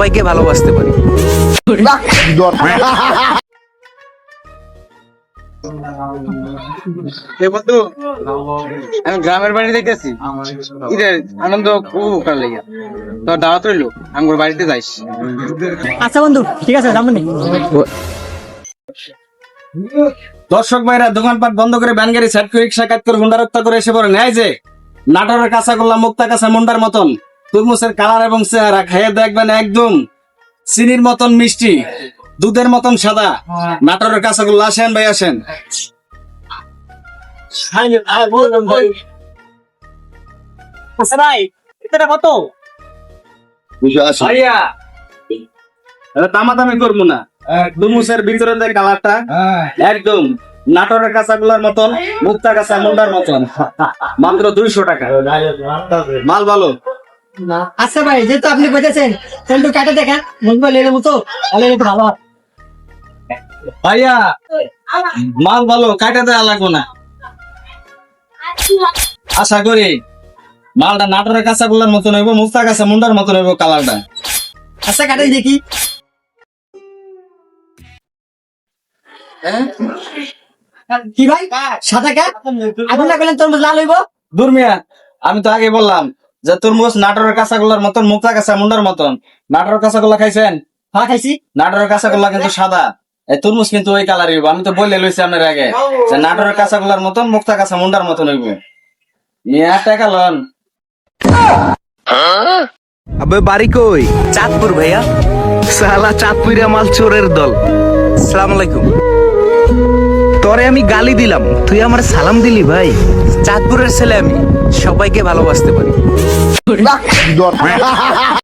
সবাইকে ভালোবাসতে পারি। বন্ধু, আমি গ্রামের বাড়ি দেখতেছি ঈদের আনন্দ উপভোগ করার লেগে তো দাওয়াত রইলো আমার বাড়িতে যাইস। আচ্ছা বন্ধু, ঠিক আছে যাবো নি। দর্শক ভাইরা দোকানপাট বন্ধ করে ভ্যান গাড়ি সেট করে রিক্সা কাট করে হুন্ডা রক্তা করে এসে পড়েন। এই যে নাটোরের কাঁচাগোল্লা মুক্তা কাঁচা মুন্ডার মতন তরমুজের কালার এবং চেহারা খেয়ে দেখবেন একদম চিনির মতন মিষ্টি, দুধের মতন সাদা। নাটোরের কাঁচাগোল্লা আসেন ভাই, আসেন। আচ্ছা ভাই, এটা কত? ভাইয়া দামাদামি করবো না, তরমুজের ভিতরে যে কালারটা একদম নাটোরের কাঁচাগোল্লার মতন মুক্তা কাঁচা মুন্ডার মতন, মাত্র 200 টাকা। মাল ভালো। আচ্ছা ভাই, যেহেতু আপনি বলেছেন একটু কাটে দেখেন, বুঝবো লেলে মতো তাহলে একটু ভালো হয়। ভাইয়া মাল ভালো, কাটা দেওয়া লাগবো না। আশা করি মালটা নাটোরের কাঁচাগোল্লার মতন হইব, মুক্তা কাঁচা মুন্ডার মতন হইব কালারটা। আচ্ছা কাটে দেখি। কি ভাই সাদা কা আপনি না বললেন তরমুজ লাল হইব? দূর মিয়া, আমি তো আগে বললাম যে তরমুজ নাটোরের কাঁচাগোল্লার মতন মুক্তা কাঁচা মুন্ডার মতন। নাটোরের কাঁচাগোল্লা খাইছেন? হ্যাঁ খাইছি। নাটোরের কাঁচাগোল্লা কিন্তু সাদা, এই তরমুজ কিন্তু ওই কালার হইব। আমি তো বলে লইছি আপনার আগে যে নাটোরের কাঁচাগোল্লার মতন মুক্তা কাঁচা মুন্ডার মতন হইব। মিয়া টাকা লন। আবে বাড়ি কই? চাঁদপুর ভাইয়া। সালা চাঁদপুরিয়া মাল চোরের দল। আসসালামু আলাইকুম। তোরে আমি গালি দিলাম, তুই আমার সালাম দিলি ভাই। চাঁদপুরের ছেলে আমি, সবাইকে ভালোবাসতে পারি।